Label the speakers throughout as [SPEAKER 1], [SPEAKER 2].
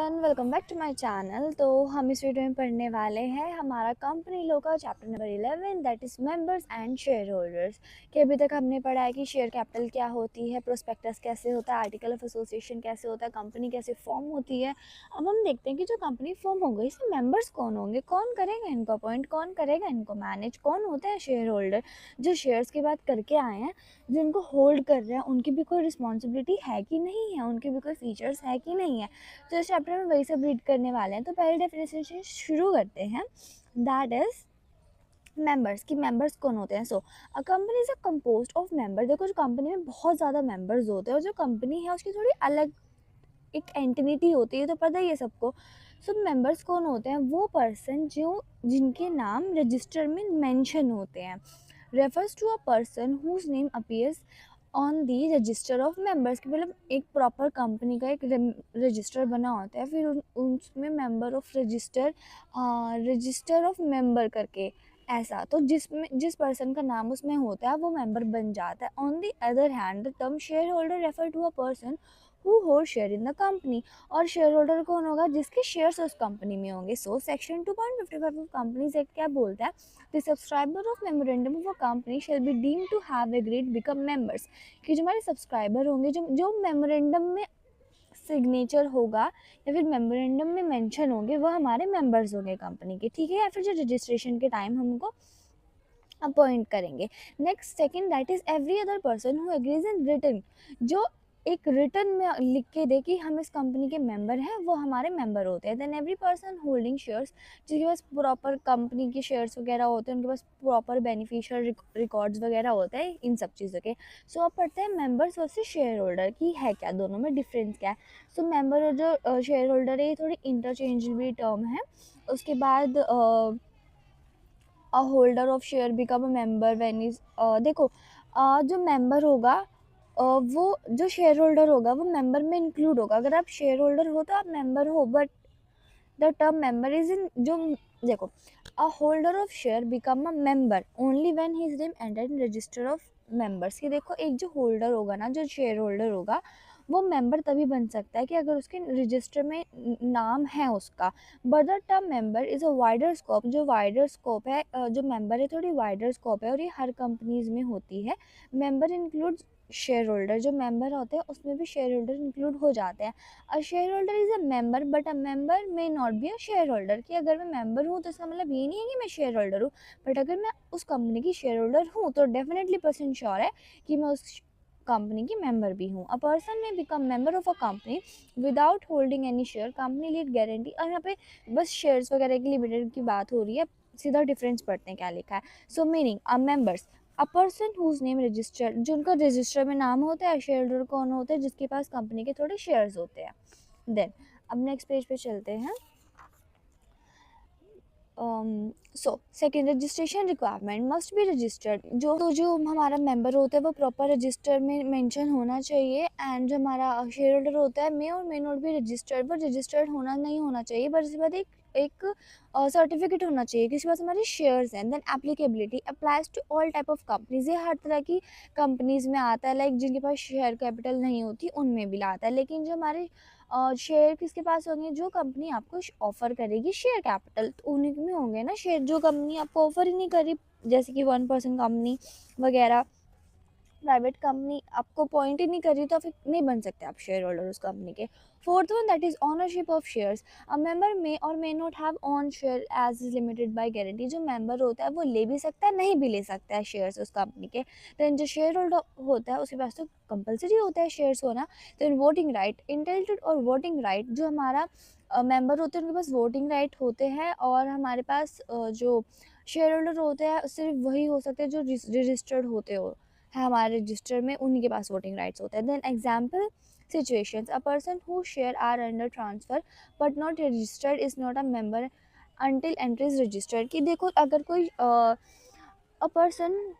[SPEAKER 1] Everyone, welcome back to my channel. तो हम इस वीडियो में पढ़ने वाले हैं हमारा कंपनी लॉ का chapter number 11, that is members and shareholders. कि अभी तक हमने पढ़ा है कि शेयर कैपिटल क्या होती है, प्रोस्पेक्टस कैसे होता है, आर्टिकल ऑफ एसोसिएशन कैसे होता है, कंपनी कैसे फॉर्म होती है। अब हम देखते हैं कि जो कंपनी फॉर्म हो गई इसमें मेंबर्स कौन होंगे, कौन करेगा इनको अपॉइंट, कौन करेगा इनको मैनेज, कौन होते हैं शेयर होल्डर। जो शेयर्स की बात करके आए हैं, जिनको होल्ड कर रहे हैं, उनकी भी कोई रिस्पॉन्सिबिलिटी है कि नहीं है, उनके भी कोई फीचर्स है कि नहीं है। तो इस चैप्टर में वही सब रीड करने वाले हैं। तो पहले डेफिनेशन से शुरू करते हैं, दैट इज मेंबर्स। कि मेंबर्स कौन होते हैं। So a company is a composed of member. देखो, जो कंपनी में बहुत ज़्यादा मेंबर्स होते हैं और जो कंपनी है उसकी थोड़ी अलग एक एंटिटी होती है, तो पता ही है सबको। सो मेंबर्स कौन होते हैं, वो पर्सन जो जिनके नाम रजिस्टर में मेंशन होते हैं। Refers to a person whose name appears on the register of members. की मतलब एक प्रॉपर कंपनी का एक रजिस्टर बना होता है, फिर उसमें member of register of member करके ऐसा। तो जिस पर्सन का नाम उसमें होता है वो मेंबर बन जाता है। On the other hand the term shareholder refer to a person who hold share in the company. और शेयर होल्डर कौन होगा, जिसके शेयर्स उस कंपनी में होंगे। So section 2.55 of companies act क्या बोलता है, the subscriber of memorandum of a company shall be deemed to have agreed become members. कि जो हमारे सब्सक्राइबर होंगे, जो मेमोरेंडम में सिग्नेचर होगा या फिर मेमोरेंडम में मेंशन होंगे, वो हमारे मेंबर्स होंगे कंपनी के, ठीक है। या फिर जो रजिस्ट्रेशन के टाइम हमको अपॉइंट करेंगे। Next second, that is every other person who agrees in written. जो एक रिटर्न में लिख के दे कि हम इस कंपनी के मेंबर हैं, वो हमारे मेंबर होते हैं। Then every person holding shares, जिसके पास प्रॉपर कंपनी के शेयर्स वगैरह होते हैं, उनके पास प्रॉपर बेनिफिशियल रिकॉर्ड्स वगैरह होते हैं इन सब चीज़ों के। सो अब पढ़ते हैं मेंबर्स वर्सेस शेयर होल्डर की है क्या, दोनों में डिफरेंस क्या है। सो मेंबर और जो शेयर होल्डर है, ये थोड़ी इंटरचेंजेबल टर्म है। उसके बाद a holder of share become a member when is, देखो, जो मेंबर होगा, वो जो शेयर होल्डर होगा वो मेंबर में इंक्लूड होगा। अगर आप शेयर होल्डर हो तो आप मेंबर हो, but the term member is in जो, देखो, a holder of share become a member only when his name entered in register of members. कि देखो, एक जो होल्डर होगा ना, जो शेयर होल्डर होगा, वो मेंबर तभी बन सकता है कि अगर उसके रजिस्टर में नाम है उसका। But the term member is a wider scope. जो वाइडर स्कोप है, जो मेंबर है थोड़ी वाइडर स्कोप है, और ये हर कंपनीज में होती है। Member includes share holder. जो मेंबर होते हैं उसमें भी शेयर होल्डर इंक्लूड हो जाते हैं। अ share holder is a member but a member may not be a share holder. कि अगर मैं मेंबर हूँ तो इसका मतलब ये नहीं है कि मैं शेयर होल्डर हूँ, बट अगर मैं उस कंपनी की शेयर होल्डर हूँ तो डेफिनेटली परसेंट श्योर है कि मैं उस कंपनी की मेंबर भी हूँ। अ पर्सन में become member of a company without holding any share, company lead guarantee. और यहाँ पे बस शेयर्स वगैरह की लिमिटेड की बात हो रही है, सीधा डिफरेंस पढ़ते हैं क्या लिखा है। So meaning a members, a person whose name registered, जिनका रजिस्टर में नाम होता है। शेयर होल्डर कौन होता है, जिसके पास कंपनी के थोड़े शेयर्स होते हैं। देन अब नेक्स्ट पेज पे चलते हैं। So second, registration requirement must be registered. जो हमारा मेंबर होता है वो प्रॉपर रजिस्टर में मेंशन होना चाहिए। एंड जो हमारा शेयर होल्डर होता है मे और मे नॉट बी रजिस्टर्ड, पर रजिस्टर्ड होना नहीं होना चाहिए, पर इसके बाद एक सर्टिफिकेट होना चाहिए कि इसके पास हमारे शेयर्स हैं। Then applicability applies to all type of companies. ये हर तरह की कंपनीज में आता है, लाइक जिनके पास शेयर कैपिटल नहीं होती उनमें भी आता है। लेकिन जो हमारे शेयर किसके पास होंगे, जो कंपनी आपको ऑफर करेगी शेयर कैपिटल, तो उन्हीं में होंगे ना शेयर। जो कंपनी आपको ऑफर ही नहीं करी, जैसे कि 1% कंपनी वगैरह, प्राइवेट कंपनी आपको पॉइंट ही नहीं कर रही, तो फिर नहीं बन सकते आप शेयर होल्डर उस कंपनी के। Fourth one, that is ownership of shares. A member may और may not have own share as is limited by guarantee. जो मेंबर होता है वो ले भी सकता है, नहीं भी ले सकता है शेयर्स उस कंपनी के। देन जो शेयर होल्डर होता है उसके पास तो कंपलसरी होता है शेयर्स होना। देन वोटिंग राइट, इंटेलेक्चुअल और वोटिंग राइट, जो हमारा मेंबर होते हैं उनके पास वोटिंग राइट होते हैं, और हमारे पास जो शेयर होल्डर होते हैं सिर्फ वही हो सकते हैं जो रजिस्टर्ड होते हो है हमारे रजिस्टर में, उन्हीं के पास वोटिंग राइट्स होते हैं। Then example situations, a person who share are under transfer but not registered is not a member until entry is registered. कि देखो, अगर कोई अ पर्सन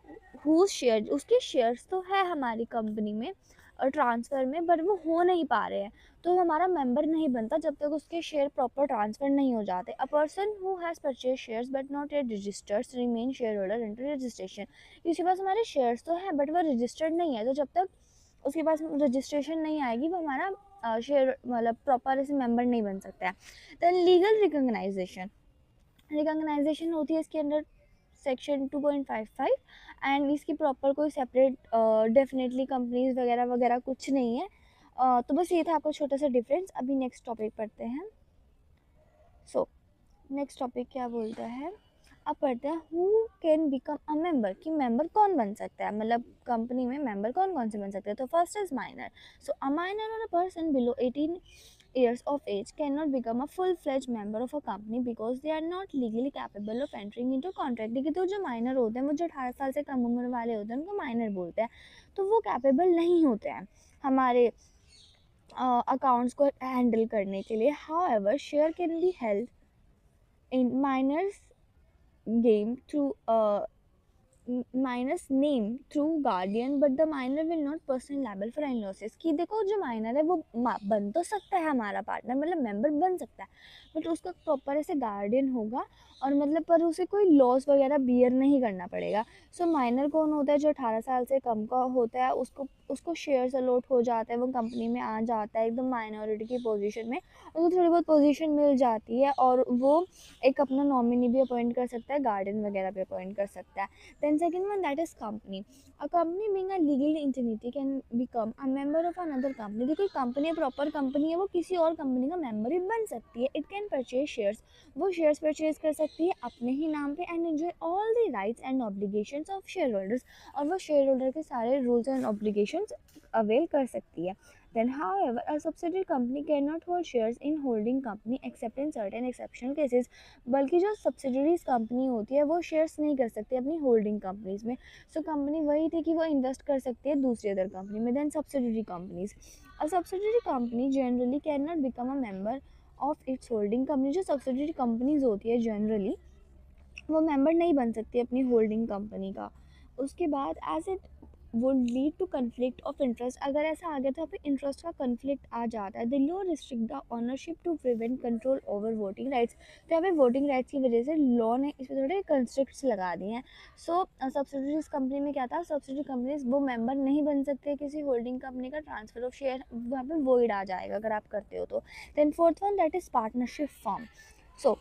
[SPEAKER 1] हु शेयर, उसके शेयर्स तो है हमारी कंपनी में और ट्रांसफ़र में, बट वो हो नहीं पा रहे हैं, तो हमारा मेंबर नहीं बनता जब तक उसके शेयर प्रॉपर ट्रांसफ़र नहीं हो जाते। अ person who has purchase shares but not yet registered remain share holder until registration. इसके पास हमारे शेयर्स तो हैं बट वो रजिस्टर्ड नहीं है, तो जब तक उसके पास रजिस्ट्रेशन नहीं आएगी वो हमारा शेयर मतलब प्रॉपर ऐसे मेंबर नहीं बन सकता है। देन लीगल रिकॉग्नाइजेशन, रिकॉग्नाइजेशन होती है इसके अंडर सेक्शन 2.55, एंड इसकी प्रॉपर कोई सेपरेट डेफिनेटली कंपनीज वगैरह वगैरह कुछ नहीं है। तो बस ये था आपका छोटा सा डिफरेंस। अभी नेक्स्ट टॉपिक पढ़ते हैं। सो नेक्स्ट टॉपिक क्या बोलता है, अब पढ़ते हैं who can become a member, कि मेंबर कौन बन सकता है, मतलब कंपनी में मेंबर कौन कौन से बन सकते हैं। तो first is minor. So a minor और a person below 18 years of age cannot become a full-fledged member of a company because they are not legally capable of entering into contract। देखिए तो जो माइनर होते हैं, वो जो 18 साल से कम उम्र वाले होते हैं उनको माइनर बोलते हैं, तो वो कैपेबल नहीं होते हैं हमारे अकाउंट्स को हैंडल करने के लिए। However share can be held in minors game through minus name through guardian but the minor will not personal liable for any losses. कि देखो जो माइनर है वो बन तो सकता है हमारा पार्टनर, मतलब मेंबर बन सकता है, बट उसका प्रॉपर ऐसे गार्डियन होगा और मतलब पर उसे कोई लॉस वगैरह बियर नहीं करना पड़ेगा। सो माइनर कौन होता है, जो 18 साल से कम का होता है, उसको उसको शेयर्स अलॉट हो जाता है, वो कंपनी में आ जाता है एकदम माइनॉरिटी की पोजीशन में, उसको थोड़ी बहुत पोजीशन मिल जाती है और वो एक अपना नॉमिनी भी अपॉइंट कर सकता है, गार्डियन वगैरह भी अपॉइंट कर सकता है। Then second one, that is company. A company being a legal entity can become a member of another company। देखो कंपनी प्रॉपर कंपनी है, वो किसी और कंपनी का मेंबर भी बन सकती है। इट कैन परचेज शेयर्स, वो शेयर्स परचेज कर सकती है अपने ही नाम पे and enjoy all the rights and obligations of share holders, और वो शेयर होल्डर के सारे रूल्स एंड ऑब्लिगेशंस अवेल कर सकती है। Then, however, a subsidiary company cannot hold shares in holding company except in certain exceptional cases। बल्कि जो subsidiaries company होती है वो शेयर्स नहीं कर सकती अपनी होल्डिंग कंपनीज में। सो कंपनी वही थी कि वो इन्वेस्ट कर सकती है दूसरी अदर कंपनी में। Then subsidiary companies, a subsidiary company generally can not become a member of its holding company. जो सब्सिडरी कंपनीज होती है जनरली वो मेंबर नहीं बन सकती अपनी होल्डिंग कंपनी का। उसके बाद as it would lead to conflict of interest, अगर ऐसा आ गया तो यहाँ पे इंटरेस्ट का कन्फ्लिक्ट आ जाता है। The law restrict the ownership to prevent control over voting rights. तो यहाँ पे वोटिंग राइट्स की वजह से लॉ ने इस पर थोड़े कंस्ट्रिक्ट्स लगा दिए हैं। सो सब्सिडरीज कंपनी में क्या था, सब्सिडरी कंपनीज वो मेंबर नहीं बन सकते किसी होल्डिंग कंपनी का, ट्रांसफर ऑफ शेयर वहाँ पे वोइड आ जाएगा अगर आप करते हो तो। Then fourth one, that is partnership firm. So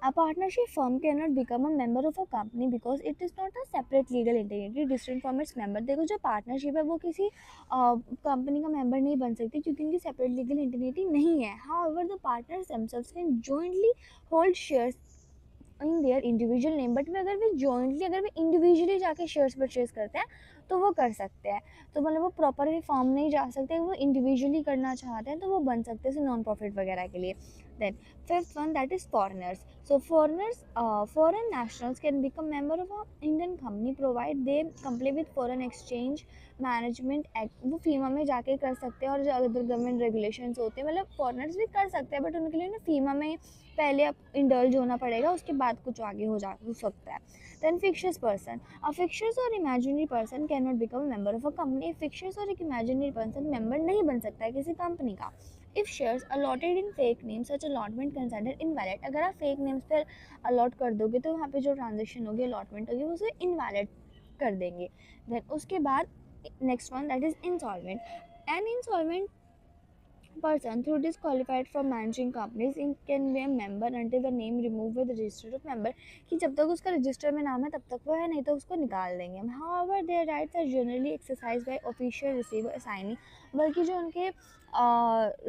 [SPEAKER 1] a partnership firm cannot become a member of a company because it is not a separate legal entity distinct from its member। देखो जो partnership है वो किसी company का member नहीं बन सकती क्योंकि इनकी सेपरेट लीगल एंटिटी नहीं है। However the partners themselves can jointly hold shares in their individual name, but में अगर वे जॉइंटली अगर वे इंडिविजुअली जाके शेयर्स परचेज करते हैं तो वो कर सकते हैं। तो मतलब वो प्रॉपर फॉर्म नहीं जा सकते, वो इंडिविजुअली करना चाहते हैं तो वो बन सकते हैं नॉन प्रॉफिट वगैरह के लिए। Then fifth one, that is foreigners. So foreigners, foreign nationals can become member of a Indian company provide they comply with foreign exchange management act. वो फीमा में जाके कर सकते हैं और जो अदर गवर्नमेंट रेगुलेशंस होते हैं, मतलब फॉरेनर्स भी कर सकते हैं बट उनके लिए ना फीमा में पहले अब इंडल्ज होना पड़ेगा, उसके बाद कुछ आगे हो सकता है। देन फिक्शियस पर्सन, अ फिक्शियस और imaginary person can not become member of a company. Fictitious और एक इमेजिनरी पर्सन मेंबर नहीं बन सकता है किसी कंपनी का। If shares allotted in fake name such allotment considered invalid. अगर आप फेक नेम्स पर अलॉट कर दोगे तो वहाँ पे जो ट्रांजेक्शन होगी, अलॉटमेंट होगी, वो उसे इनवैलिड कर देंगे। देन उसके बाद next one, that is insolvent. An insolvent person who disqualified from managing companies can be a member until the name removed with the register of member। कि जब तक उसका रजिस्टर में नाम है तब तक वो है, नहीं तो उसको निकाल देंगे। However, their rights are generally exercised by official receiver assignee। बल्कि जो उनके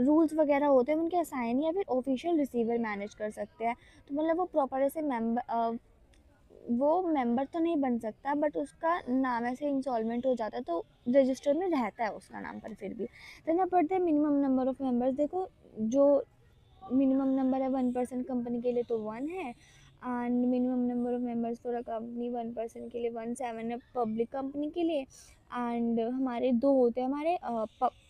[SPEAKER 1] रूल्स वगैरह होते हैं उनके असाइनी या फिर ऑफिशियल रिसीवर मैनेज कर सकते हैं। तो मतलब वो प्रॉपर ऐसे मेंबर, वो मेंबर तो नहीं बन सकता बट उसका नाम ऐसे इंसॉल्वेंट हो जाता है तो रजिस्टर में रहता है उसका नाम पर फिर भी। देन अब पढ़ते हैं मिनिमम नंबर ऑफ मेंबर्स। देखो जो मिनिमम नंबर है 1% कंपनी के लिए तो 1 है, and minimum number of members for a company 1% के लिए 1.7 है पब्लिक कंपनी के लिए, एंड हमारे 2 होते हैं हमारे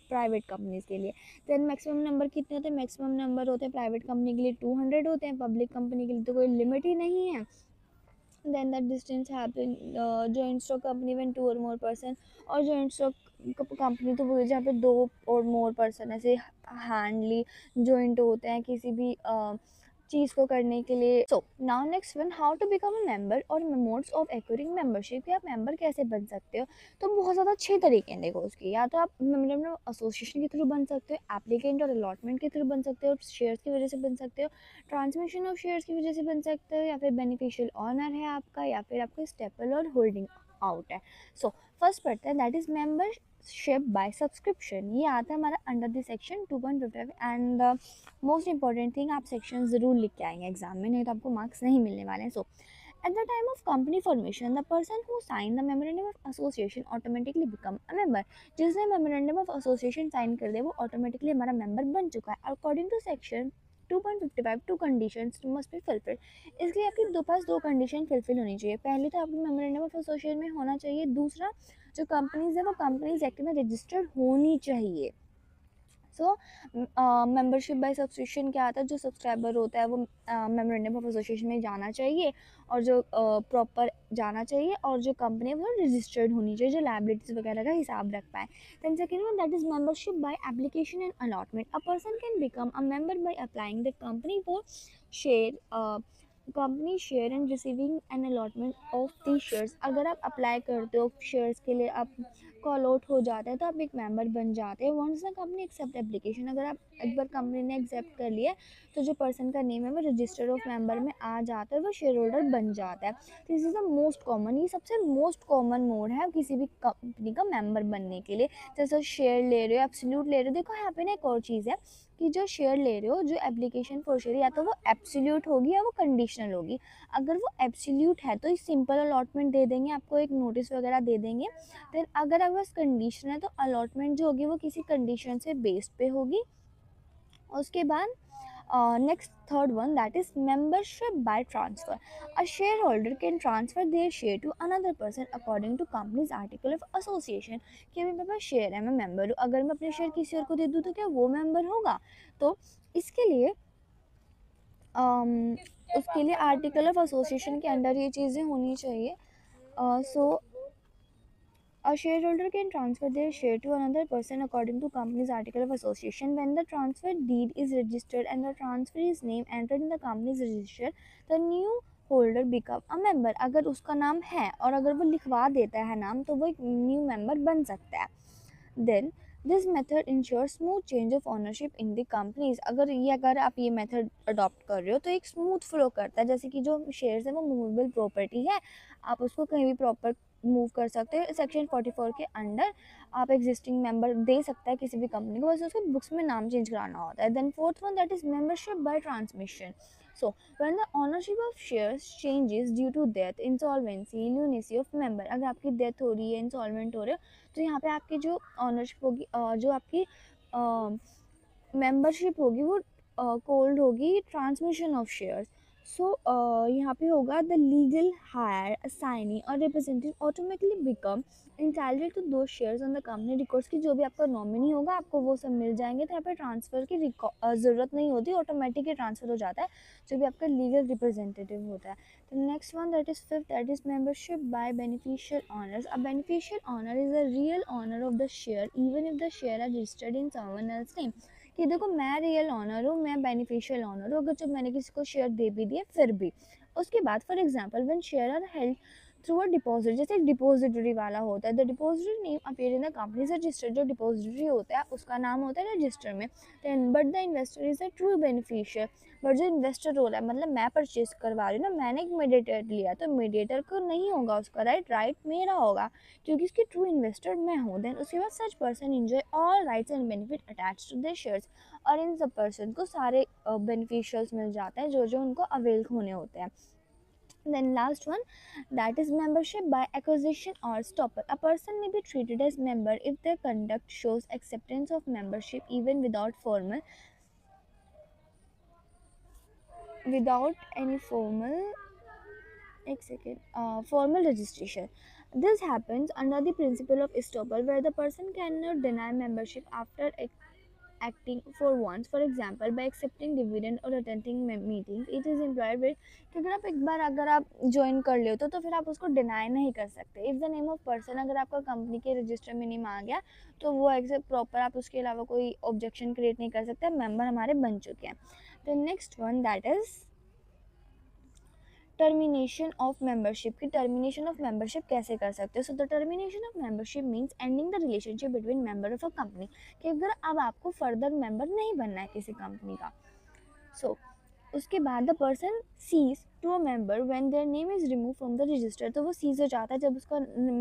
[SPEAKER 1] प्राइवेट कंपनीज के लिए। देन मैक्सिमम नंबर कितने होते हैं, मैक्सिमम नंबर होते हैं प्राइवेट कंपनी के लिए 200 होते हैं, पब्लिक कंपनी के लिए तो कोई लिमिट ही नहीं है। then that distance happen joint stock company when 2 or more person, और joint stock कंपनी तो वो जहाँ पे 2 और more person ऐसे हैंडली जॉइंट होते हैं किसी भी चीज़ को करने के लिए। So now next one, how to become a member और मोड्स ऑफ एक्वायरिंग मेंबरशिप, कि आप मेंबर कैसे बन सकते हो। तो बहुत ज़्यादा 6 तरीके हैं देखो उसके, या तो आप मेंबर एसोसिएशन के थ्रू बन सकते हो, एप्लीकेंट और अलॉटमेंट के थ्रू बन सकते हो, शेयर्स की वजह से बन सकते हो, ट्रांसमिशन ऑफ शेयर्स की वजह से बन सकते हो, या फिर बेनिफिशियल ऑनर है आपका, या फिर आपका स्टेपल और होल्डिंग आउट है। सो फर्स्ट पढ़ते हैं, that is membership by subscription. ये आता है हमारा under the section 2.55 and most important thing, आप सेक्शन ज़रूर लिख के आएंगे एग्जाम में, नहीं तो आपको मार्क्स नहीं मिलने वाले हैं। सो at the time of company formation, the person who signed the memorandum of association automatically become a member। जिसने memorandum of association sign कर दिया वो automatically हमारा member बन चुका है। According to section 2.55, two conditions must be fulfilled। इसलिए आपके पास दो कंडीशन फुलफिल होनी चाहिए। पहली तो आपकी मेमोरेंडम ऑफ एसोसिएशन में होना चाहिए, दूसरा जो कंपनीज है वो कंपनीज एक्ट में रजिस्टर्ड होनी चाहिए। सो मेंबरशिप बाय सब्सक्रिप्शन क्या आता है, जो सब्सक्राइबर होता है वो मेमोरेंडम ऑफ एसोसिएशन में जाना चाहिए, और जो प्रॉपर जाना चाहिए, और जो कंपनी है वो रजिस्टर्ड होनी चाहिए, जो लायबिलिटीज वगैरह का हिसाब रख पाए। Then second one, that is membership by application and allotment. A person can become a member by applying the company for share, company share and receiving an allotment of the shares. अगर आप apply करते हो shares के लिए, आप call out हो जाता है तो आप एक मेंबर बन जाते हैं। Once the company accept application, अगर आप एक बार कंपनी ने एक्सेप्ट कर लिया तो जो पर्सन का नेम है वो रजिस्टर ऑफ मेंबर में आ जाता है, वो शेयर होल्डर बन जाता है। This is the most common, ये सबसे मोस्ट कॉमन मोड है किसी भी कंपनी का मेंबर बनने के लिए। जैसे शेयर ले रहे हो, एब्सोल्यूट ले रहे हो, देखो यहाँ पे ना एक और चीज़ है कि जो शेयर ले रहे हो, जो एप्लीकेशन फॉर शेयर, या तो वो एब्सोल्यूट होगी या वो कंडीशनल होगी। अगर वो एब्सोल्यूट है तो सिंपल अलॉटमेंट दे देंगे, आपको एक नोटिस वगैरह दे देंगे। देन अगर आपके पास कंडीशन है तो अलॉटमेंट जो होगी वो किसी कंडीशन से बेस्ड पे होगी। उसके बाद next third one, that is membership by transfer. A share holder can transfer their share to another person according to companies article of association. कि अभी मेरे पास शेयर है, मैं मेंबर हूँ, अगर मैं अपने शेयर किसी और को दे दूँ तो क्या वो मेंबर होगा। तो इसके लिए उसके लिए आर्टिकल ऑफ एसोसिएशन के अंडर ये चीज़ें होनी चाहिए। सो a shareholder can transfer their share to another person according to company's article of association. When the transfer deed is registered and the transferee's name entered in the company's register, the new holder become a member. अगर उसका नाम है और अगर वो लिखवा देता है नाम तो वो एक न्यू मेंबर बन सकता है। Then this method ensure smooth change of ownership in the companies. अगर आप ये मेथड अडॉप्ट कर रहे हो तो एक स्मूथ फ्लो करता है। जैसे कि जो शेयर्स है वो मूवेबल प्रॉपर्टी है, आप उसको कहीं भी प्रॉपर मूव कर सकते हो। सेक्शन 44 के अंडर आप एग्जिस्टिंग मेंबर दे सकता है किसी भी कंपनी को, बस उसको बुक्स में नाम चेंज कराना होता है। Then fourth one, that is membership by transmission. So when the ownership of shares changes due to death, insolvency, lunacy of member. अगर आपकी डेथ हो रही है, इंसॉल्वेंट हो रहे हो, तो यहाँ पे आपकी जो ऑनरशिप होगी, जो आपकी मेंबरशिप होगी वो कोल्ड होगी ट्रांसमिशन ऑफ शेयर्स। सो यहाँ पे होगा द लीगल हायर असाइनी और representative automatically become entitled to do shares on the company records. की जो भी आपका नॉमिनी होगा आपको वो सब मिल जाएंगे। तो यहाँ पे ट्रांसफ़र की ज़रूरत नहीं होती, ऑटोमेटिक ही ट्रांसफ़र हो जाता है जो भी आपका लीगल रिप्रेजेंटेटिव होता है। The next one, that is fifth, that is membership by beneficial owners. A beneficial owner is a real owner of the share even if the share are registered in someone else's name। कि देखो मैं real honour हूँ, मैं beneficial owner हूँ, अगर जब मैंने किसी को शेयर दे भी दिए फिर भी। उसके बाद for example when share are held through a deposit, जैसे एक डिपॉजिटरी वाला होता है, the depository name appear in the companies register. जो डिपॉजिटरी होता है उसका नाम होता है रजिस्टर में। Then but the investor is a true beneficiary. But जो इन्वेस्टर रोल है, मतलब मैं परचेज करवा रही हूँ ना, मैंने एक मीडिएटर लिया तो मीडिएटर को नहीं होगा उसका राइट मेरा होगा, क्योंकि उसकी ट्रू इन्वेस्टर मैं हूँ। देन उसके बाद such person enjoy all rights and benefit attach to their shares. और इन सब पर्सन को सारे बेनिफिशियल्स मिल जाते हैं जो जो उनको अवेल होने होते हैं। Then last one, that is membership by acquisition or stopper. A person may be treated as member if their conduct shows acceptance of membership even without any formal registration. This happens under the principle of estoppel, where the person cannot deny membership after acting for once, for example by accepting dividend or attending meetings. It is implied with कि अगर आप join कर ले तो फिर आप उसको deny नहीं कर सकते। If the name of person, अगर आपका कंपनी के रजिस्टर में नेम आ गया तो वो एक्सेप्ट प्रॉपर, आप उसके अलावा कोई ऑब्जेक्शन क्रिएट नहीं कर सकते, मेंबर हमारे बन चुके हैं। The next one that is termination of membership की टर्मिनेशन ऑफ मेंबरशिप कैसे कर सकते हो. So the termination of membership means ending the relationship between member of a company, कि अगर अब आपको फर्दर मेंबर नहीं बनना है किसी कंपनी का. सो उसके बाद the person cease to a member when their name is remove from the register. तो वो सीज हो जाता है जब उसका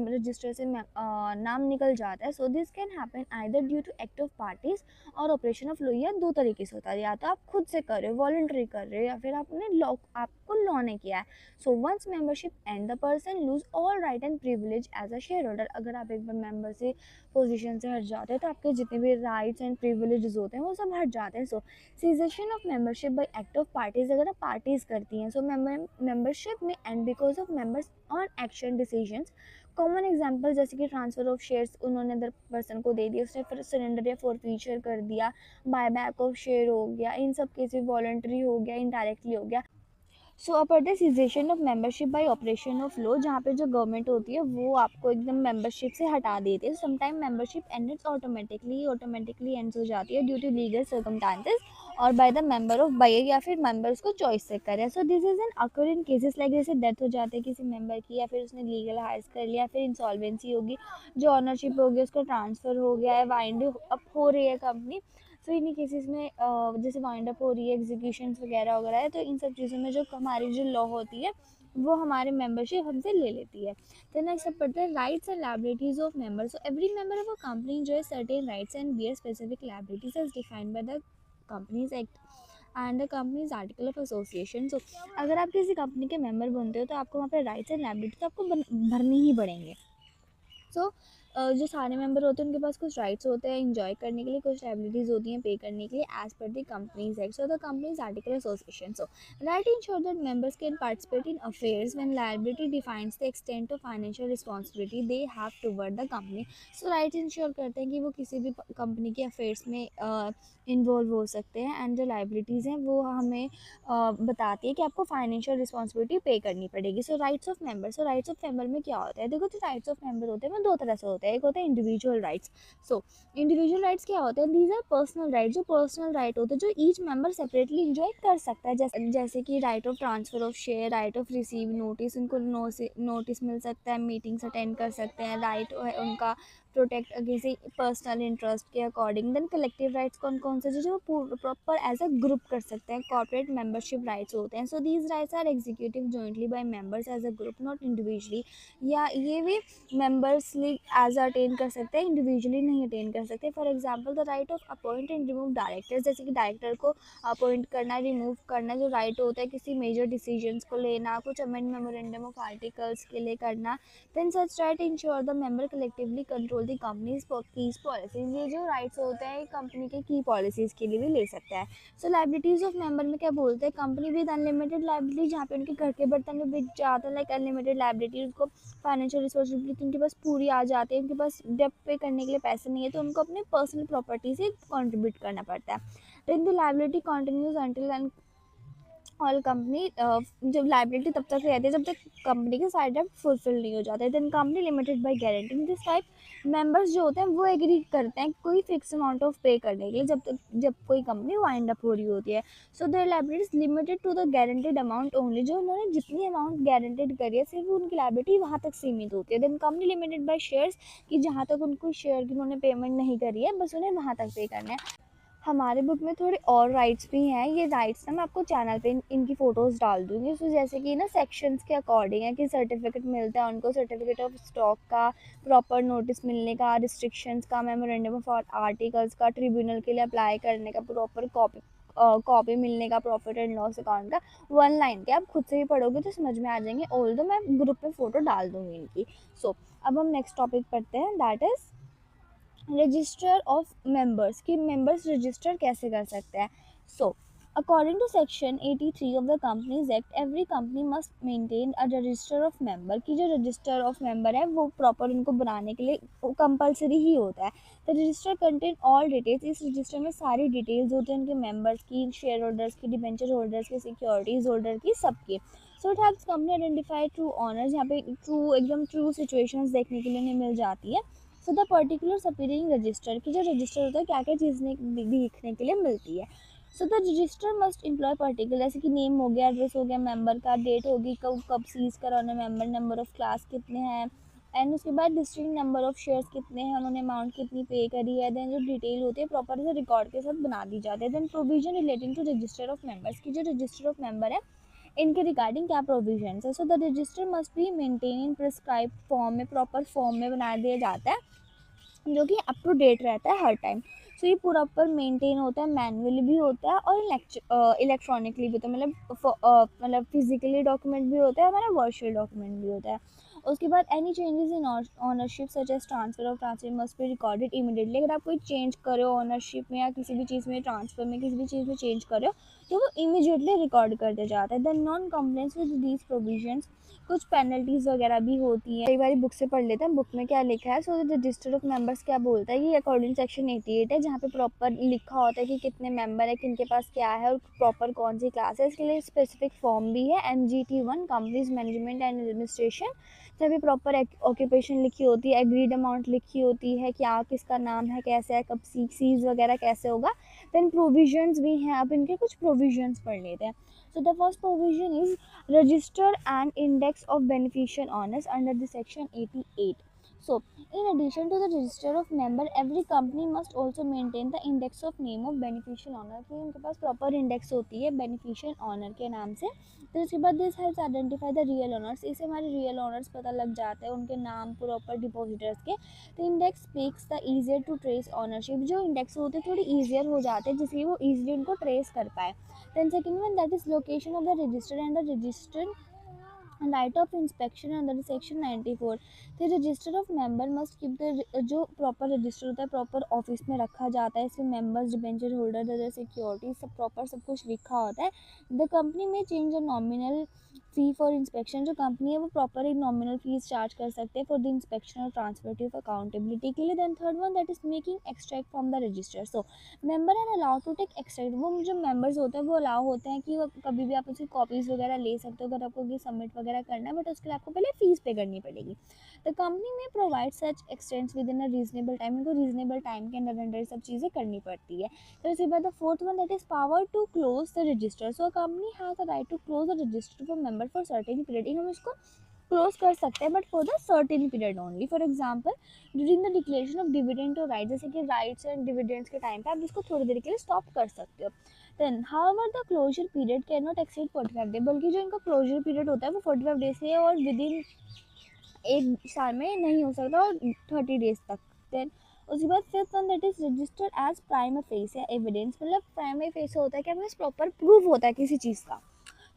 [SPEAKER 1] रजिस्टर से नाम निकल जाता है. So this can happen either due to act of parties और ऑपरेशन ऑफ लॉ. या दो तरीके से होता है, या तो आप खुद से कर रहे हो, वॉलंटरी कर रहे हो, या फिर आपने लॉ आपको लॉ ने किया है. So once membership and the person lose all right and privilege as a share holder. अगर आप एक बार मेंबर से पोजीशन से हट जाते हैं तो आपके जितने भी राइट्स एंड प्रिविलेजेस होते हैं वो सब हट जाते हैं. So cessation of membership by act of parties, अगर आप पार्टीज करती हैं. सो मेंबरशिप में and because of members on action decisions. Common example जैसे कि ट्रांसफर ऑफ शेयर्स उन्होंने अदर पर्सन को दे दिया, उसने फिर सरेंडर या फॉरफीचर कर दिया, बाय बैक ऑफ शेयर हो गया, इन सब केसेस वॉलंटरी हो गया, इनडायरेक्टली हो गया. So upper cessation of membership by operation of law, जहाँ पे जो गवर्नमेंट होती है वो आपको एकदम मेंबरशिप से हटा देती है. Sometime membership ends automatically ends हो जाती है ड्यू टू लीगल सर्कमस्टांसेस और by the member of by, या फिर मेंबर्स को चॉइस से करे. So this is an occur in cases like जैसे डेथ हो जाती है किसी मेंबर की, या फिर उसने लीगल हायर्स कर लिया, फिर इंसॉल्वेंसी होगी, जो ऑनरशिप होगी उसका ट्रांसफर हो गया है, वाइंड अप हो रही है कंपनी. सो इन्हीं केसेस में जैसे वाइंड अप हो रही है, एग्जीक्यूशन वगैरह वगैरह है, तो इन सब चीज़ों में जो हमारी जो लॉ होती है वो हमारे मेंबरशिप हमसे ले लेती है. तो नेक्स्ट अब पढ़ते हैं rights and liabilities of member. So every member of a company enjoy certain rights and bear specific liabilities as defined by the companies act and the companies article of association. So अगर आप किसी company के member बनते हो तो आपको वहाँ पे राइट्स एंड लायबिलिटी तो आपको भरनी ही पड़ेंगे. सो जो सारे मेंबर होते हैं उनके पास कुछ राइट्स होते हैं एंजॉय करने के लिए, कुछ लायबिलिटीज़ होती हैं पे करने के लिए as per the companies act. So the companies article association. So right ensure that members can participate in affairs when liability defines the extent of financial responsibility they have toward the company. So right ensure करते हैं कि वो किसी भी company के affairs में involve हो सकते हैं, एंड जो लायबिलिटीज़ हैं वो हमें बताती है कि आपको फाइनेंशियल रिस्पॉन्सिबिलिटी पे करनी पड़ेगी. So rights of member. So rights of member में क्या होता है, देखो जो राइट्स ऑफ मेंबर होते हैं वो दो तरह से होते हैं. एक होता है individual rights. So individual rights क्या होते हैं, दीज आर पर्सनल राइट्स. जो पर्सनल राइट होते हैं जो ईच मेंबर सेपरेटली इंजॉय कर सकता है, जैसे कि right of transfer of share, right of receive notice, उनको नोटिस मिल सकता है, मीटिंग्स अटेंड कर सकते हैं, राइट है उनका प्रोटेक्ट अगेंस्ट पर्सनल इंटरेस्ट के अकॉर्डिंग. देन कलेक्टिव राइट्स कौन कौन से जो प्रॉपर एज अ ग्रुप कर सकते हैं, कॉर्पोरेट मेंबरशिप राइट्स होते हैं. So these rights are executive jointly by members as a group, not individually. या ये भी मेंबर्स एज अटेन कर सकते हैं, इंडिविजुअली नहीं अटेन कर सकते. For example the right of appoint and remove directors, जैसे कि डायरेक्टर को अपॉइंट करना, रिमूव करना, जो राइट होता है किसी मेजर डिसीजंस को लेना, कुछ अमेंड मेमोरेंडम ऑफ आर्टिकल्स के लिए करना. Then such right ensure the member collectively control the companies keys policies. ये जो राइट्स होते हैं कंपनी के की पॉलिसीज के लिए भी ले सकता है. सो लायबिलिटीज ऑफ मेंबर में क्या बोलते हैं, कंपनी विद अनलिमिटेड लायबिलिटी, जहाँ पे उनके घर के बर्तन में बिक जाता है, लाइक अनलिमिटेड लायबिलिटी, उनको फाइनेंशियल रिस्पॉन्सिबिलिटी उनके पास पूरी आ जाती है, उनके पास डेट पे करने के लिए पैसे नहीं है, तो उनको अपने पर्सनल प्रॉपर्टी से कॉन्ट्रीब्यूट करना पड़ता है. Then the liability continues until all company, जब लाइबिलिटी तब तक रहती है जब तक कंपनी के साइड डेट फुलफिल नहीं हो जाते. Then company limited by guaranteeing this type. Members जो होते हैं वो एग्री करते हैं कोई फिक्स अमाउंट ऑफ पे करने के लिए जब कोई कंपनी वाइंड अप हो रही होती है. So their liabilities limited to the guaranteed amount only. जो उन्होंने जितनी अमाउंट गारंटेड करी है सिर्फ उनकी लाइबिलिटी वहाँ तक सीमित होती है. Then company limited by shares, कि जहाँ तक उनको शेयर की उन्होंने पेमेंट नहीं करी है बस उन्हें वहाँ तक पे करना है. हमारे बुक में थोड़े और राइट्स भी हैं. ये राइट्स ना मैं आपको चैनल पे इनकी फ़ोटोज़ डाल दूँगी. उसमें जैसे कि ना सेक्शंस के अकॉर्डिंग है कि सर्टिफिकेट मिलता है उनको, सर्टिफिकेट ऑफ स्टॉक का, प्रॉपर नोटिस मिलने का, रिस्ट्रिक्शंस का, मेमोरेंडम ऑफ आर्टिकल्स का, ट्रिब्यूनल के लिए अप्लाई करने का, प्रॉपर कॉपी मिलने का, प्रॉफिट एंड लॉस अकाउंट का. वन लाइन के आप खुद से भी पढ़ोगे तो समझ में आ जाएंगे, ऑल दो मैं ग्रुप में फ़ोटो डाल दूँगी इनकी. सो अब हम नेक्स्ट टॉपिक पढ़ते हैं, that is register of members, कि मेंबर्स रजिस्टर कैसे कर सकते हैं. So according to section 83 of the companies act, every company must maintain a register of member, की जो रजिस्टर ऑफ मेंबर है वो प्रॉपर उनको बनाने के लिए कंपलसरी ही होता है. The register contain all details. इस रजिस्टर में सारी डिटेल्स होती हैं उनके मेंबर्स की, शेयर होल्डर्स की, डिबेंचर होल्डर्स की, सिक्योरिटीज होल्डर की, सबकी. सो it helps company identify true honours, यहाँ पे एकदम ट्रू सिचुएशंस देखने के लिए उन्हें मिल जाती है. So the particular appearing register, की जो रजिस्टर होता है क्या क्या चीज़ें देखने के लिए मिलती है. So the register must employ particular, जैसे कि नेम हो गया, एड्रेस हो गया, मेंबर का डेट होगी, कब कब सीज कराना मेंबर, नंबर ऑफ क्लास कितने हैं, एंड उसके बाद डिस्ट्रिक्ट नंबर ऑफ शेयर्स कितने हैं, उन्होंने अमाउंट कितनी पे करी है, देन जो डिटेल होती है प्रॉपर से रिकॉर्ड के साथ बना दी जाती है। Then provision relating to register of members, की जो रजिस्टर ऑफ मेंबर है इनके रिगार्डिंग क्या प्रोविजन है। So the register must be maintain in prescribe form में, प्रॉपर फॉर्म में बना दिया जाता है जो कि अप टू डेट रहता है हर टाइम। सो ये पूरा ऊपर मेंटेन होता है, मैनुअली भी होता है और इलेक्ट्रॉनिकली भी होता है, मतलब फिजिकली डॉक्यूमेंट भी होता है, हमारा वर्चुअल डॉक्यूमेंट भी होता है। उसके बाद any changes in ownership such as transfer of transfer must be recorded immediately. अगर आप कोई चेंज कर रहे हो ऑनरशिप में या किसी भी चीज़ में, ट्रांसफर में किसी भी चीज़ में चेंज कर रहे हो, तो वो इमीडिएटली रिकॉर्ड कर दिया जाता है। The non complaints with these provisions, कुछ पेनल्टीज वगैरह भी होती हैं, कई बार बुक से पढ़ लेते हैं बुक में क्या लिखा है। So the register of members क्या बोलता है, ये अकॉर्डिंग सेक्शन 88 है, जहाँ पे प्रॉपर लिखा होता है कि कितने मेंबर है, किनके पास क्या है और प्रॉपर कौन सी क्लास है। इसके लिए स्पेसिफिक फॉर्म भी है, MGT1 companies management and administration, जहाँ पे प्रॉपर ऑक्यूपेशन लिखी होती है, एग्रीड अमाउंट लिखी होती है, क्या किसका नाम है, कैसे है, कब सीज वगैरह कैसे होगा। देन प्रोविजंस भी हैं, अब इनके कुछ प्रोविजंस पढ़ लेते हैं। So the first provision is register and index of beneficial owners under the section 88. So in addition to the register of member, every company must also maintain the index of name of beneficial owner, कि उनके पास proper index होती है beneficial owner के नाम से। फिर उसके बाद this helps identify the real owners, इससे हमारे रियल ओनर्स पता लग जाते हैं, उनके नाम प्रॉपर डिपॉजिटर्स के। तो index makes the easier to trace ownership, जो इंडेक्स होते हैं थोड़ी ईजियर हो जाते हैं जिससे वो ईजिली उनको ट्रेस कर पाए। Then second one, that is location of the register and the register and right of inspection under the section 94। the register of member must keep the जो प्रॉपर रजिस्टर होता है प्रॉपर ऑफिस में रखा जाता है, इसमें members, debenture holder, other security सब proper सब कुछ लिखा होता है। द कंपनी में change the nominal fee for inspection, जो कंपनी है वो प्रॉपर एक नॉमिनल फीस चार्ज कर सकते हैं फॉर द इंस्पेक्शन और ट्रांसफरेटिव अकाउंटेबिलिटी के लिए। Then third one, that is making extract from the register. So member are allowed to take extract, वो जो मेंबर्स होते हैं वो अलाउ होते हैं कि वो कभी भी आप उसकी कॉपीज़ वगैरह ले सकते हो अगर आपको सबमिट वगैरह करना है, बट उसके लिए आपको पहले फीस पे करनी पड़ेगी। द कंपनी में provide such expanse with in a reasonable time, इनको रीजनेबल टाइम के अंदर सब चीज़ें करनी पड़ती है। फिर उसके बाद the fourth one, that is power to close the register. So company has the right to close the register for member for certain period, हम इसको क्लोज कर सकते हैं but for the certain period only. For example during the declaration of dividend और right, जैसे कि rights and dividends के time पे आप इसको थोड़ी देर के लिए स्टॉप कर सकते हो। Then however the closure period can not exceed 45 day, बल्कि जो इनका क्लोजर पीरियड होता है वो 45 डेज से और विद इन एक साल में नहीं हो सकता और 30 डेज तक। देन उसके बाद fifth one, that is registered as prima facie या एविडेंस, मतलब प्राइमरी फेस होता है कि हमें प्रॉपर प्रूफ होता है किसी चीज़ का।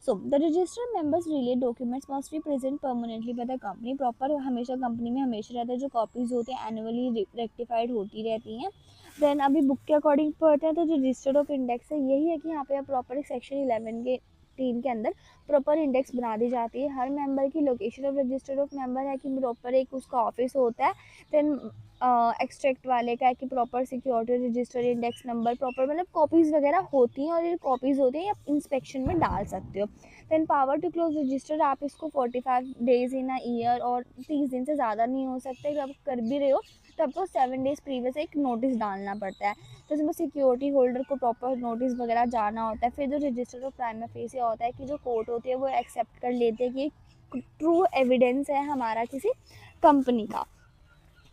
[SPEAKER 1] So the registered members related documents must be present permanently by the company, proper हमेशा कंपनी में हमेशा रहता है, जो कॉपीज होती हैं एनुअली रेक्टिफाइड होती रहती हैं। देन अभी बुक के अकॉर्डिंग पढ़ते हैं तो जो रजिस्टर्ड ऑफ इंडेक्स है यही है कि यहाँ पे आप प्रॉपर सेक्शन 11 के 3 के अंदर प्रॉपर इंडेक्स बना दी जाती है हर मेंबर की। Location of registered of member है कि प्रॉपर एक उसका ऑफिस होता है। देन एक्सट्रैक्ट वाले का है कि proper security register, index number proper, मतलब कॉपीज़ वगैरह होती हैं और ये कॉपीज़ होती हैं आप इंस्पेक्शन में डाल सकते हो। Then power to close register, आप इसको 45 डेज इन अ ईयर और 30 दिन से ज़्यादा नहीं हो सकते, जब आप कर भी रहे हो तो आपको 7 डेज प्रीवियस एक नोटिस डालना पड़ता है, तो इसमें सिक्योरिटी होल्डर को प्रॉपर नोटिस वगैरह जाना होता है। फिर जो रजिस्टर ऑफ प्राइमा फेसी होता है कि जो कोर्ट होती है वो एक्सेप्ट कर लेते हैं कि ट्रू एविडेंस है हमारा किसी कंपनी का।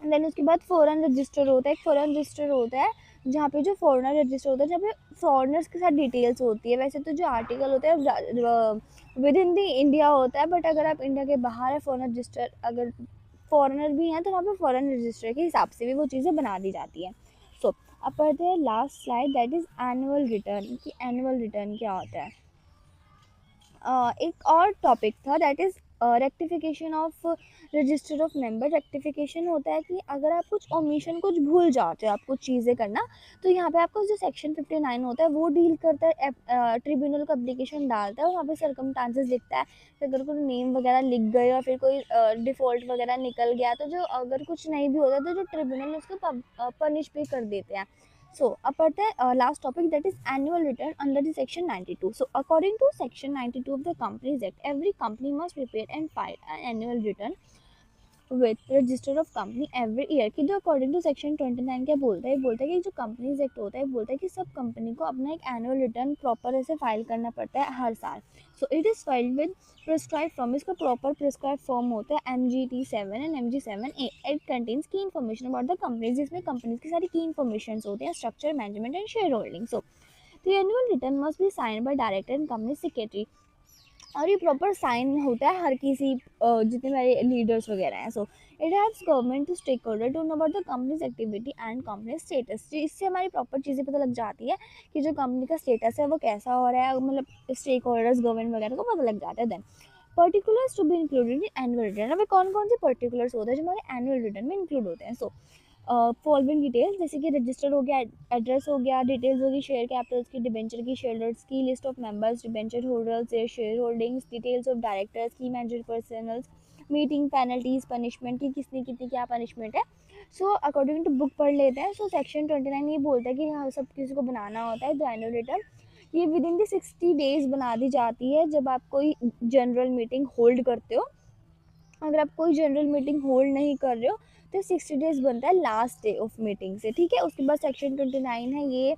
[SPEAKER 1] देन उसके बाद फॉरेन रजिस्टर होता है, एक फॉरेन रजिस्टर होता है जहाँ पे जो फॉरेनर रजिस्टर होता है जहाँ पे फॉरेनर्स के साथ डिटेल्स होती है। वैसे तो जो आर्टिकल होता है विद इन दी इंडिया होता है, बट अगर आप इंडिया के बाहर है फॉरेन रजिस्टर, अगर फॉरेनर भी हैं तो वहाँ पे फॉरेन रजिस्टर के हिसाब से भी वो चीज़ें बना दी जाती हैं। सो अब पढ़ते हैं last slide, that is annual return, कि एनुअल रिटर्न क्या होता है। एक और टॉपिक था that is rectification of register of member. Rectification होता है कि अगर आप कुछ ओमिशन कुछ भूल जाते हो आप कुछ चीज़ें करना, तो यहाँ पे आपको जो सेक्शन 59 होता है वो डील करता है, ट्रिब्यूनल को एप्लीकेशन डालता है और वहाँ पे सर्कमस्टांसेस लिखता है। फिर अगर कोई नेम वगैरह लिख गए और फिर कोई डिफ़ॉल्ट वगैरह निकल गया तो जो अगर कुछ नहीं भी होता तो जो ट्रिब्यूनल उसको पनिश भी कर देते हैं। So, apart the last topic, that is annual return under the section 92. So, according to section 92 of the Companies Act, every company must prepare and file an annual return with register of company every year की, जो according to section 29 क्या बोलता है, बोलता है कि जो companies act होता है, बोलता है कि सब कंपनी को अपना एक एनुअल रिटर्न प्रॉपर ऐसे फाइल करना पड़ता है हर साल. So it is filed with prescribe form. इसका प्रॉपर प्रिस्क्राइब फॉर्म होता है MGT7 and MG7A. It contains key information about the companies, जिसमें कंपनीज की सारी की इन्फॉर्मेशन होते हैं, structure, management and share holding. So the annual return must be sign by director and company secretary. और ये प्रॉपर साइन होता है हर किसी जितने मेरे लीडर्स वगैरह हैं. So it helps government to stake holder to know about the companies activity and company status. इससे हमारी प्रॉपर चीज़ें पता लग जाती है कि जो कंपनी का स्टेटस है वो कैसा हो रहा है, मतलब स्टेक होल्डर्स गवर्नमेंट वगैरह को पता लग जाता है. Then particulars to be included in annual return. अभी कौन कौन से पर्टिकुलर्स होते हैं जो हमारे एनुअल रिटर्न में इंक्लूड होते हैं. सो फॉलोइंग डिटेल्स, जैसे कि रजिस्टर हो गया, एड्रेस हो गया, डिटेल्स होगी शेयर कैपिटल्स की, डिबेंचर की, शेयरहोल्डर्स की, list of members, debenture holders, their share holdings, details of directors की, manager personals, meeting, penalties, punishment की किसने कितनी क्या पनिशमेंट है. सो अकॉर्डिंग टू बुक पढ़ लेते हैं. सो सेक्शन 29 ये बोलता है कि हाँ सब किसी को बनाना होता है द एनुअल रिटर्न. ये विद इन द 60 डेज बना दी जाती है जब आप कोई जनरल मीटिंग होल्ड करते हो. अगर आप कोई जनरल मीटिंग होल्ड नहीं कर रहे हो तो 60 डेज बनता है लास्ट डे ऑफ मीटिंग से. ठीक है, उसके बाद सेक्शन 29 है, ये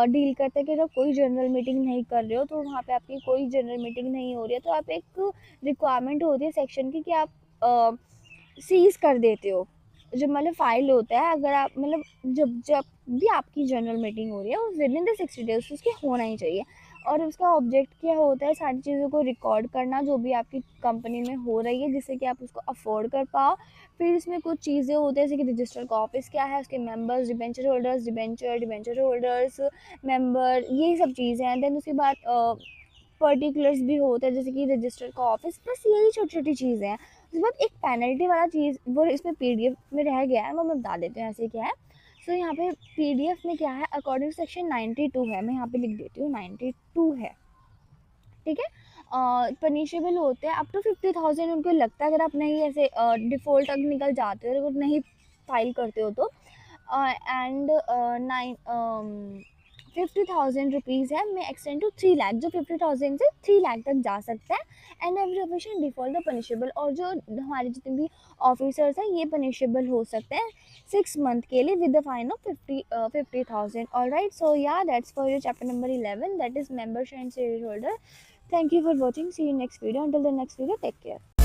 [SPEAKER 1] डील करता है कि जब कोई जनरल मीटिंग नहीं कर रहे हो तो वहाँ पे आपकी कोई जनरल मीटिंग नहीं हो रही है तो आप एक रिक्वायरमेंट होती है सेक्शन की कि आप सीज कर देते हो जो मतलब फाइल होता है. अगर आप मतलब जब जब भी आपकी जनरल मीटिंग हो रही है विद इन द 60 डेज उसकी होना ही चाहिए. और उसका ऑब्जेक्ट क्या होता है, सारी चीज़ों को रिकॉर्ड करना जो भी आपकी कंपनी में हो रही है जिससे कि आप उसको अफोर्ड कर पाओ. फिर इसमें कुछ चीज़ें होती हैं जैसे कि रजिस्टर का ऑफिस क्या है, उसके मेंबर्स, डिबेंचर होल्डर्स, मेंबर, ये सब चीज़ें हैं. देन उसके बाद पर्टिकुलर्स भी होता है जैसे कि रजिस्टर का ऑफिस. बस यही छोटी छोटी चीज़ें हैं. उसके बाद एक पेनल्टी वाला चीज़ वो इसमें PDF में रह गया है, वो मैं बता देती हूँ ऐसे क्या है. सो यहाँ पे PDF में क्या है, अकॉर्डिंग सेक्शन 92 है, मैं यहाँ पे लिख देती हूँ 92 है. ठीक है, पनिशेबल होते हैं अप टू 50,000 उनको लगता है. अगर आप नहीं ऐसे डिफ़ॉल्ट तक निकल जाते हो अगर नहीं फाइल करते हो तो एंड 50,000 रुपीज़ है मैं एक्सटेंड टू 3 लाख, जो 50,000 से 3 लाख तक जा सकता है. And every official default the punishable. और जो हमारे जितने भी ऑफिसर्स हैं ये पनिशेबल हो सकते हैं 6 मंथ के लिए with the fine of 50,000. All right, so yeah that's for your chapter number 11, that is membership and share holder. Thank you for watching. See you next video. Until the next video, take care.